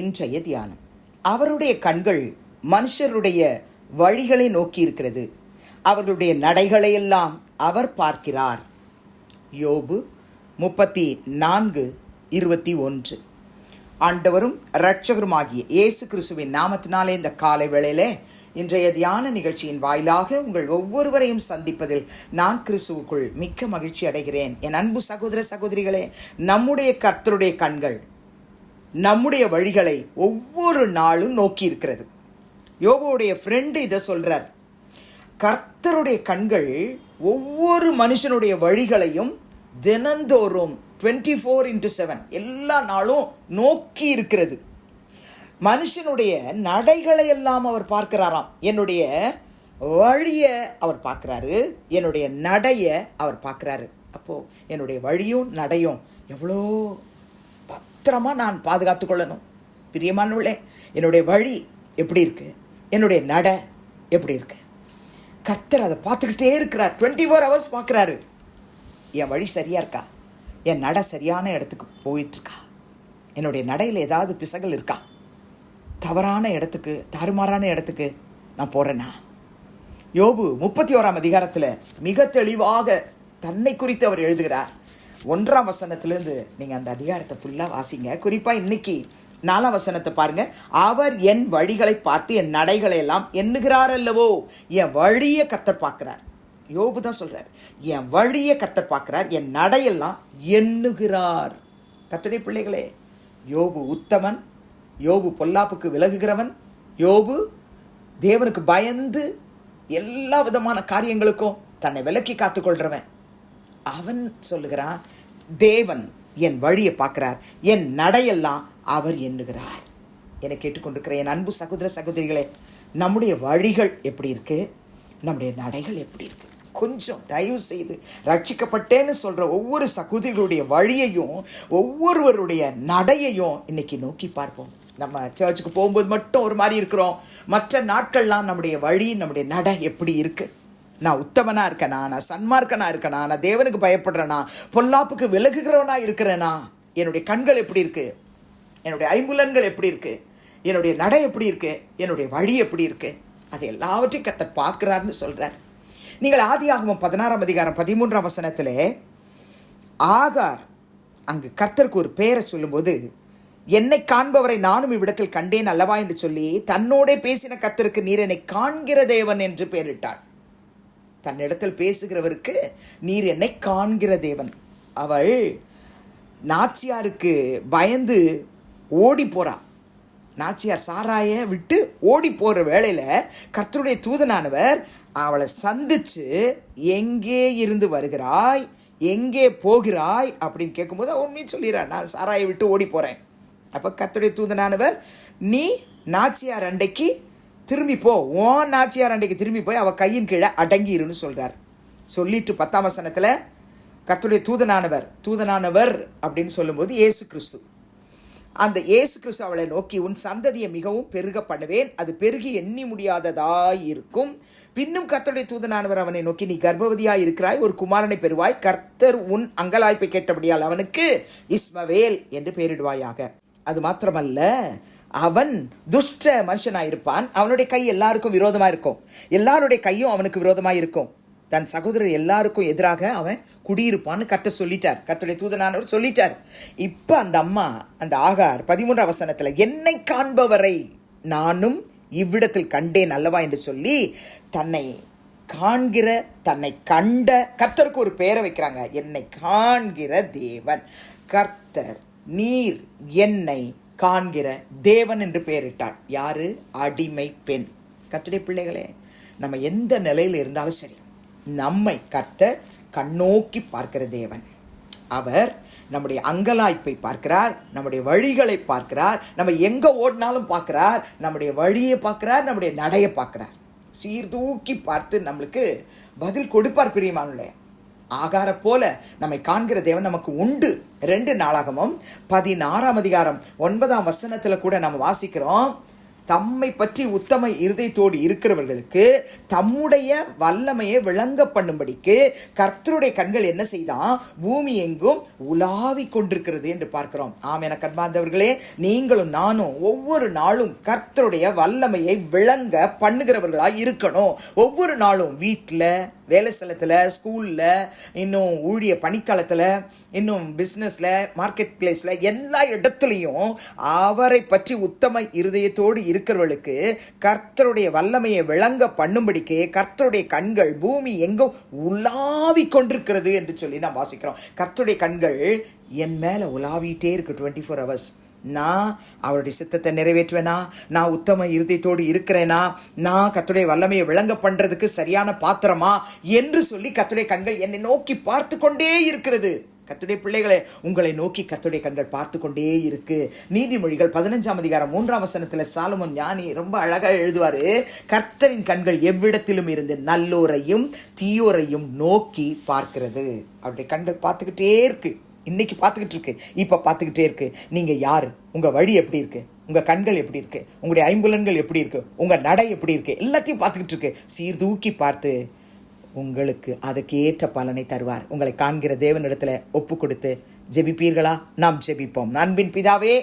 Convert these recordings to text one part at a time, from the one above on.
இன்றைய தியானம். அவருடைய கண்கள் மனுஷருடைய வழிகளை நோக்கி இருக்கிறது, அவர்களுடைய நடைகளையெல்லாம் அவர் பார்க்கிறார். யோபு 34:21. ஆண்டவரும் இரட்சகருமாகிய இயேசு கிறிஸ்துவின் நாமத்தினாலே இந்த காலை வேளையிலே இன்றைய தியான நிகழ்ச்சியின் வாயிலாக உங்கள் ஒவ்வொருவரையும் சந்திப்பதில் நான் கிறிஸ்துவுக்குள் மிக்க மகிழ்ச்சி அடைகிறேன். என் அன்பு சகோதர சகோதரிகளே, நம்முடைய கர்த்தருடைய கண்கள் நம்முடைய வழிகளை ஒவ்வொரு நாளும் நோக்கி இருக்கிறது. யோபுடைய ஃப்ரெண்டு இதை சொல்றார். கர்த்தருடைய கண்கள் ஒவ்வொரு மனுஷனுடைய வழிகளையும் தினந்தோறும் 24/7 எல்லா நாளும் நோக்கி இருக்கிறது. மனுஷனுடைய நடைகளை எல்லாம் அவர் பார்க்கிறாராம். என்னுடைய வழியை அவர் பார்க்கிறாரு, என்னுடைய நடைய அவர் பார்க்கிறாரு. அப்போ என்னுடைய வழியும் நடையும் எவ்வளோ பத்திரமா நான் பாதுகாத்து கொள்ளணும். பிரியமானவர்களே, என்னுடைய வழி எப்படி இருக்கு, என்னுடைய நடை எப்படி இருக்கு, கர்த்தர் அதை பார்த்துக்கிட்டே இருக்கிறார். 24 hours பார்க்குறாரு. என் வழி சரியா இருக்கா, என் நடை சரியான இடத்துக்கு போயிட்டுருக்கா, என்னுடைய நடையில் ஏதாவது பிசகல் இருக்கா, தவறான இடத்துக்கு தாறுமாறான இடத்துக்கு நான் போகிறேன்னா. யோபு 31 அதிகாரத்தில் மிக தெளிவாக தன்னை குறித்து அவர் எழுதுகிறார். 1 வசனத்திலேருந்து நீங்கள் அந்த அதிகாரத்தை ஃபுல்லாக வாசிங்க. குறிப்பாக இன்னைக்கு 4 வசனத்தை பாருங்க. அவர் என் வழிகளை பார்த்து என் நடைகளை எல்லாம் எண்ணுகிறார் அல்லவோ. என் வழியை கர்த்தர் பார்க்கிறார். யோபு தான் சொல்றார், என் வழியை கர்த்தர் பார்க்கிறார், என் நடையெல்லாம் எண்ணுகிறார். கர்த்தருடைய பிள்ளைகளே, யோபு உத்தமன், யோபு பொல்லாப்புக்கு விலகுகிறவன், யோபு தேவனுக்கு பயந்து எல்லா விதமான காரியங்களுக்கும் தன்னை விலக்கி காத்துக்கொள்றவன். அவன் சொல்லுகிறான், தேவன் என் வழியை பார்க்கிறார், என் நடையெல்லாம் அவர் எண்ணுகிறார். என்னை கேட்டுக்கொண்டிருக்கிற என் அன்பு சகோதர சகோதரிகளே, நம்முடைய வழிகள் எப்படி இருக்கு, நம்முடைய நடைகள் எப்படி இருக்கு? கொஞ்சம் தயவு செய்து ரட்சிக்கப்பட்டேன்னு சொல்ற ஒவ்வொரு சகோதரிகளுடைய வழியையும் ஒவ்வொருவருடைய நடையையும் இன்னைக்கு நோக்கி பார்ப்போம். நம்ம சர்ச்சுக்கு போகும்போது மட்டும் ஒரு மாதிரி இருக்கிறோம், மற்ற நாட்கள்லாம் நம்முடைய வழி நம்முடைய நடை எப்படி இருக்கு? நான் உத்தமனா இருக்கேனா, நான் சன்மார்க்கனா இருக்கேனா, நான் தேவனுக்கு பயப்படுறேனா, பொல்லாப்புக்கு விலகுகிறவனா இருக்கிறேனா? என்னுடைய கண்கள் எப்படி இருக்கு, என்னுடைய ஐம்புலன்கள் எப்படி இருக்கு, என்னுடைய நடை எப்படி இருக்கு, என்னுடைய வழி எப்படி இருக்கு? அது எல்லாவற்றையும் கர்த்தர் பார்க்கிறார்னு சொல்றார். நீங்கள் ஆதியாகமம் 16 அதிகாரம் 13 வசனத்தில் ஆகார் அங்கு கர்த்தருக்கு ஒரு பெயரை சொல்லும்போது, என்னை காண்பவரை நானும் இவ்விடத்தில் கண்டேன் அல்லவா என்று சொல்லி தன்னோட பேசின கர்த்தருக்கு நீர் என்னை காண்கிற தேவன் என்று பெயரிட்டாள். தன்னிடத்தில் பேசுகிறவருக்கு நீர் என்னை காண்கிற தேவன். அவள் நாச்சியாருக்கு பயந்து ஓடி போறா. நாச்சியார் சாராய விட்டு ஓடி போகிற வேளையில் கர்த்தருடைய தூதனானவர் அவளை சந்திச்சு, எங்கே இருந்து வருகிறாய், எங்கே போகிறாய் அப்படின்னு கேட்கும்போது உண்மையை சொல்லிடுறான், நான் சாராயை விட்டு ஓடி போகிறேன். அப்போ கர்த்தருடைய தூதனானவர், நீ நாச்சியார் அண்டைக்கு திரும்பி போ, ஓன் நாச்சியார் அண்டைக்கு திரும்பி போய் அவள் கையின் கீழே அடங்கிருன்னு சொல்கிறார். சொல்லிட்டு 10 வசனத்தில் கர்த்தருடைய தூதனானவர் அப்படின்னு சொல்லும்போது இயேசு கிறிஸ்து, அந்த இயேசு கிறிஸ்து அவளை நோக்கி, உன் சந்ததியை மிகவும் பெருக பண்ணுவேன், அது பெருகி எண்ணி முடியாததாய் இருக்கும். பின்னும் கர்த்தருடைய தூதனானவர் அவனை நோக்கி, நீ கர்ப்பவதியாய் இருக்கிறாய், ஒரு குமாரனை பெறுவாய், கர்த்தர் உன் அங்கலாய்ப்பை கேட்டபடியால் அவனுக்கு இஸ்மவேல் என்று பெயரிடுவாயாக. அது மாத்திரமல்ல, அவன் துஷ்ட மனுஷனாயிருப்பான், அவனுடைய கை எல்லாருக்கும் விரோதமாக இருக்கும், எல்லாருடைய கையும் அவனுக்கு விரோதமாக இருக்கும், தன் சகோதரர் எல்லாருக்கும் எதிராக அவன் குடியிருப்பான்னு கர்த்தர் சொல்லிட்டார். கர்த்தருடைய தூதனானவர் சொல்லிட்டார். இப்போ அந்த அம்மா, அந்த ஆகார் 13 வசனத்தில் என்னை காண்பவரை நானும் இவ்விடத்தில் கண்டேன் அல்லவா என்று சொல்லி தன்னை காண்கிற, தன்னை கண்ட கர்த்தருக்கு ஒரு பெயரை வைக்கிறாங்க. என்னை காண்கிற தேவன், கர்த்தர் நீர் என்னை காண்கிற தேவன் என்று பெயரிட்டார். யாரு? அடிமை பெண். கர்த்தருடைய பிள்ளைகளே, நம்ம எந்த நிலையில் இருந்தாலும் சரி, நம்மை கர்த்தர் கண்ணோக்கி பார்க்கிற தேவன். அவர் நம்முடைய அங்கலாய்ப்பை பார்க்கிறார், நம்முடைய வழிகளை பார்க்கிறார், நம்ம எங்கே ஓடினாலும் பார்க்கிறார், நம்முடைய வழியை பார்க்கிறார், நம்முடைய நடையை பார்க்கிறார். சீர்தூக்கி பார்த்து நம்மளுக்கு பதில் கொடுப்பார். பிரியமானே, ஆகார போல நம்மை காண்கிற தேவன் நமக்கு உண்டு. 2 நாளாகமம் 16 அதிகாரம் 9 வசனத்தில் கூட நம்ம வாசிக்கிறோம், தம்மை பற்றி உத்தம இருதயத்தோடு இருக்கிறவர்களுக்கு தம்முடைய வல்லமையை விளங்க பண்ணும்படிக்கு கர்த்தருடைய கண்கள் என்ன செய்தான்? பூமி எங்கும் உலாவிக் கொண்டிருக்கிறது என்று பார்க்கிறோம். என கண்பார்ந்தவர்களே, நீங்களும் நானும் ஒவ்வொரு நாளும் கர்த்தருடைய வல்லமையை விளங்க பண்ணுகிறவர்களாக இருக்கணும். ஒவ்வொரு நாளும் வீட்டில், வேலை ஸ்தலத்தில், ஸ்கூலில், இன்னும் ஊழிய பணித்தளத்தில், இன்னும் பிஸ்னஸில், மார்க்கெட் பிளேஸில், எல்லா இடத்துலையும் அவரை பற்றி உத்தம இருதயத்தோடு இருக்கிறவர்களுக்கு கர்த்தருடைய வல்லமையை விளங்க பண்ணும்படிக்கு கர்த்தருடைய கண்கள் பூமி எங்கும் உலாவிக் கொண்டிருக்கிறது என்று சொல்லி நாம் வாசிக்கிறோம். கர்த்தருடைய கண்கள் என் மேலே உலாவிட்டே இருக்கு 24 hours. நான் அவருடைய சித்தத்தை நிறைவேற்றுவேனா? நான் உத்தம இருதயத்தோடு இருக்கிறேனா? நான் கர்த்தருடைய வல்லமையை விளங்க பண்ணுறதுக்கு சரியான பாத்திரமா என்று சொல்லி கர்த்தருடைய கண்கள் என்னை நோக்கி பார்த்து கொண்டே இருக்கிறது. கர்த்தருடைய பிள்ளைகளே, உங்களை நோக்கி கர்த்தருடைய கண்கள் பார்த்து கொண்டே இருக்கு. நீதிமொழிகள் 15:3 சாலமோன் ஞானி ரொம்ப அழகா எழுதுவாரு, கர்த்தரின் கண்கள் எவ்விடத்திலும் இருந்து நல்லோரையும் தீயோரையும் நோக்கி பார்க்கிறது. அவருடைய கண்கள் பார்த்துக்கிட்டே இருக்கு. இன்னைக்கு பார்த்துக்கிட்டு இருக்கு, இப்போ பார்த்துக்கிட்டே இருக்கு. நீங்கள் யார்? உங்கள் வழி எப்படி இருக்கு? உங்கள் கண்கள் எப்படி இருக்கு? உங்களுடைய ஐம்புலன்கள் எப்படி இருக்கு? உங்கள் நடை எப்படி இருக்கு? எல்லாத்தையும் பார்த்துக்கிட்டு இருக்கு. சீர்தூக்கி பார்த்து உங்களுக்கு அதுக்கேற்ற பலனை தருவார். உங்களை காண்கிற தேவனிடத்தில் ஒப்பு கொடுத்து ஜெபிப்பீர்களா? நாம் ஜெபிப்போம். அன்பின் பிதாவே,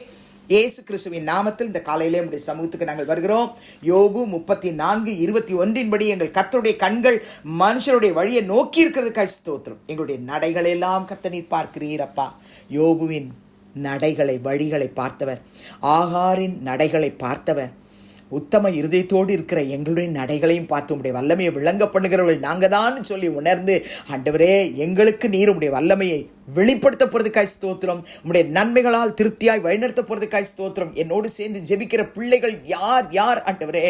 இயேசு கிறிஸ்துவின் நாமத்தில் இந்த காலையிலே உடைய சமூகத்துக்கு நாங்கள் வருகிறோம். யோபு 34:21 எங்கள் கர்த்தருடைய கண்கள் மனுஷருடைய வழியை நோக்கி இருக்கிறதுக்காக ஸ்தோத்திரம். எங்களுடைய நடைகள் எல்லாம் கர்த்தர் நீர் பார்க்கிறீர் அப்பா. யோபுவின் நடைகளை, வழிகளை பார்த்தவர், ஆகாரின் நடைகளை பார்த்தவர், உத்தம இருதயத்தோடு இருக்கிற எங்களுடைய நடைகளையும் பார்த்து உடைய வல்லமையை விளங்க பண்ணுகிறவர்கள் நாங்கள் தான் சொல்லி உணர்ந்து, ஆண்டவரே, எங்களுக்கு நீர் உடைய வல்லமையை வெளிப்படுத்த போறதுக்காய் ஸ்தோத்திரம். உடைய நன்மைகளால் திருப்தியாய் வழிநடத்த போறதுக்காய் ஸ்தோத்திரம். என்னோடு சேர்ந்து ஜெபிக்கிற பிள்ளைகள் யார் யார் ஆண்டவரே?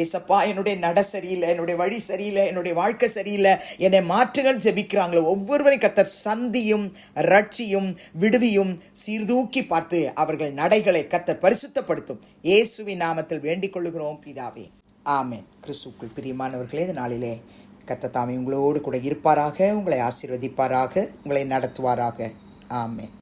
ஏசப்பா, என்னுடைய நட சரியில்லை, என்னுடைய வழி சரியில்லை, என்னுடைய வாழ்க்கை சரியில்லை, என்னை மாற்றுங்கள் ஜெபிக்கிறாங்களோ ஒவ்வொருவரையும் கர்த்தர் சந்தியும் ரட்சியும் விடுவியும் சீர்தூக்கி பார்த்து அவர்கள் நடைகளை கர்த்தர் பரிசுத்தப்படுத்தும். இயேசுவின் நாமத்தில் வேண்டிக் கொள்ளுகிறோம் பிதாவே, ஆமென். கிறிஸ்துவுக்குள் பிரியமானவர்களே, இந்த நாளிலே கர்த்தர் தாமே உங்களோடு கூட இருப்பாராக, உங்களை ஆசீர்வதிப்பாராக, உங்களை நடத்துவாராக. ஆமென்.